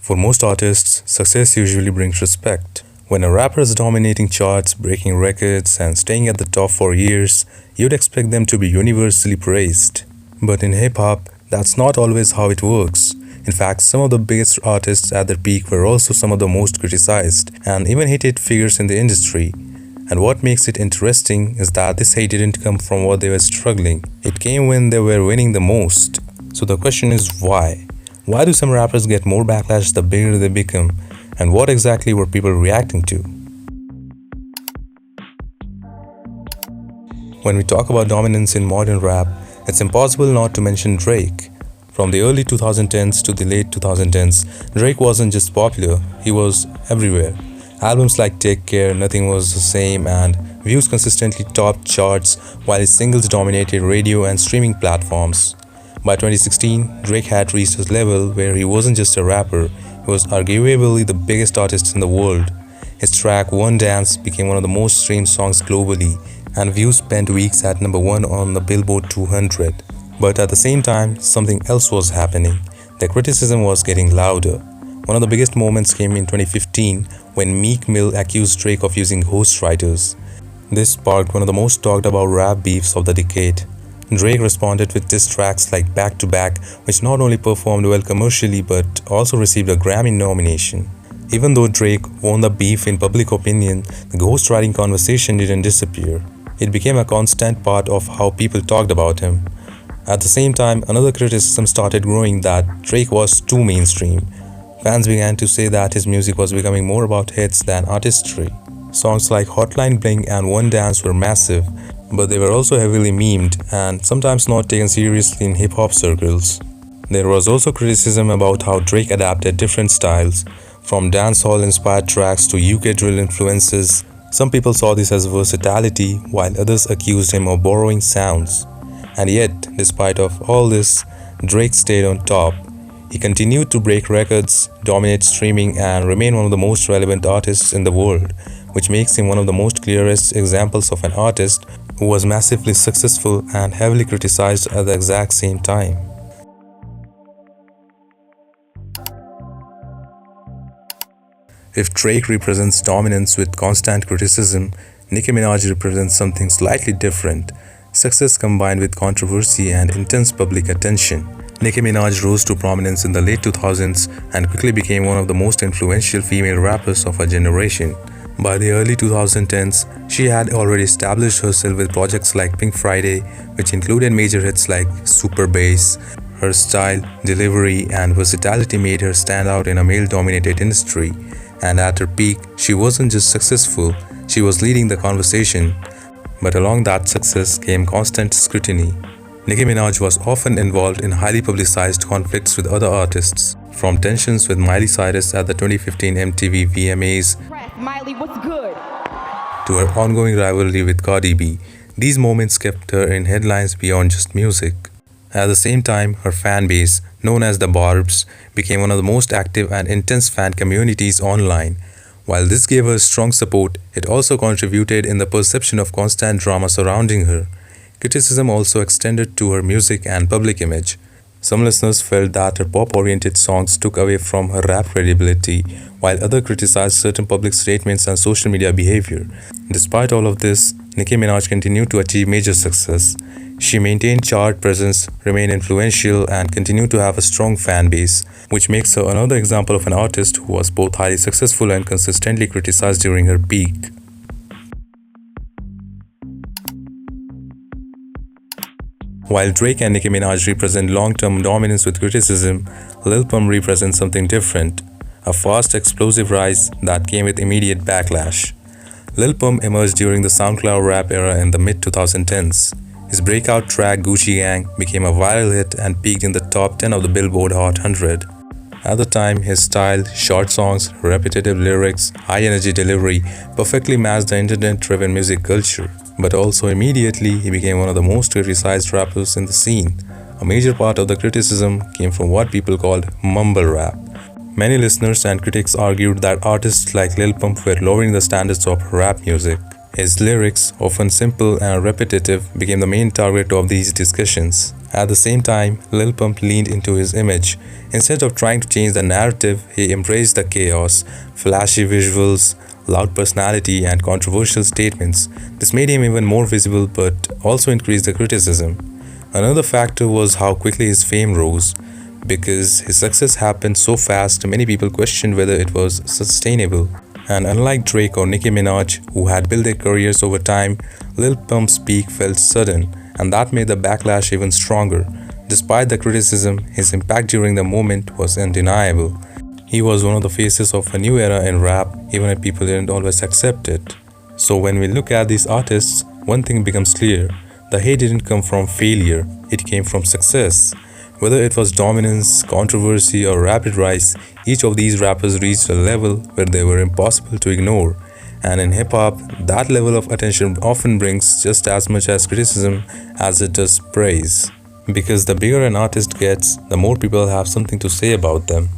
For most artists, success usually brings respect. When a rapper is dominating charts, breaking records, and staying at the top for years, you'd expect them to be universally praised. But in hip hop, that's not always how it works. In fact, some of the biggest artists at their peak were also some of the most criticized and even hated figures in the industry. And what makes it interesting is that this hate didn't come from what they were struggling, it came when they were winning the most. So the question is why? Why do some rappers get more backlash the bigger they become? And what exactly were people reacting to? When we talk about dominance in modern rap, it's impossible not to mention Drake. From the early 2010s to the late 2010s, Drake wasn't just popular, he was everywhere. Albums like Take Care, Nothing Was the Same, and Views consistently topped charts while his singles dominated radio and streaming platforms. By 2016, Drake had reached a level where he wasn't just a rapper, he was arguably the biggest artist in the world. His track One Dance became one of the most streamed songs globally, and Views spent weeks at number 1 on the Billboard 200. But at the same time, something else was happening. The criticism was getting louder. One of the biggest moments came in 2015 when Meek Mill accused Drake of using ghostwriters. This sparked one of the most talked about rap beefs of the decade. Drake responded with diss tracks like Back to Back, which not only performed well commercially but also received a Grammy nomination. Even though Drake won the beef in public opinion, the ghostwriting conversation didn't disappear. It became a constant part of how people talked about him. At the same time, another criticism started growing that Drake was too mainstream. Fans began to say that his music was becoming more about hits than artistry. Songs like Hotline Bling and One Dance were massive, but they were also heavily memed and sometimes not taken seriously in hip-hop circles. There was also criticism about how Drake adapted different styles, from dancehall-inspired tracks to UK drill influences. Some people saw this as versatility, while others accused him of borrowing sounds. And yet, despite of all this, Drake stayed on top. He continued to break records, dominate streaming, and remain one of the most relevant artists in the world, which makes him one of the most clearest examples of an artist who was massively successful and heavily criticized at the exact same time. If Drake represents dominance with constant criticism, Nicki Minaj represents something slightly different: success combined with controversy and intense public attention. Nicki Minaj rose to prominence in the late 2000s and quickly became one of the most influential female rappers of her generation. By the early 2010s, she had already established herself with projects like Pink Friday, which included major hits like Super Bass. Her style, delivery, and versatility made her stand out in a male-dominated industry. And at her peak, she wasn't just successful, she was leading the conversation. But along that success came constant scrutiny. Nicki Minaj was often involved in highly publicized conflicts with other artists, from tensions with Miley Cyrus at the 2015 MTV VMAs Miley, what's good? to her ongoing rivalry with Cardi B. These moments kept her in headlines beyond just music. At the same time, her fan base, known as the Barbs, became one of the most active and intense fan communities online. While this gave her strong support, it also contributed in the perception of constant drama surrounding her. Criticism also extended to her music and public image. Some listeners felt that her pop-oriented songs took away from her rap credibility, while others criticized certain public statements and social media behavior. Despite all of this, Nicki Minaj continued to achieve major success. She maintained chart presence, remained influential, and continued to have a strong fan base, which makes her another example of an artist who was both highly successful and consistently criticized during her peak. While Drake and Nicki Minaj represent long-term dominance with criticism, Lil Pump represents something different, a fast, explosive rise that came with immediate backlash. Lil Pump emerged during the SoundCloud rap era in the mid-2010s. His breakout track Gucci Gang became a viral hit and peaked in the top 10 of the Billboard Hot 100. At the time, his style, short songs, repetitive lyrics, high-energy delivery perfectly matched the internet-driven music culture. But also immediately, he became one of the most criticized rappers in the scene. A major part of the criticism came from what people called mumble rap. Many listeners and critics argued that artists like Lil Pump were lowering the standards of rap music. His lyrics, often simple and repetitive, became the main target of these discussions. At the same time, Lil Pump leaned into his image. Instead of trying to change the narrative, he embraced the chaos, flashy visuals, loud personality, and controversial statements. This made him even more visible but also increased the criticism. Another factor was how quickly his fame rose. Because his success happened so fast, many people questioned whether it was sustainable. And unlike Drake or Nicki Minaj, who had built their careers over time, Lil Pump's peak felt sudden, and that made the backlash even stronger. Despite the criticism, his impact during the moment was undeniable. He was one of the faces of a new era in rap, even if people didn't always accept it. So when we look at these artists, one thing becomes clear. The hate didn't come from failure, it came from success. Whether it was dominance, controversy, or rapid rise, each of these rappers reached a level where they were impossible to ignore. And in hip hop, that level of attention often brings just as much as criticism as it does praise. Because the bigger an artist gets, the more people have something to say about them.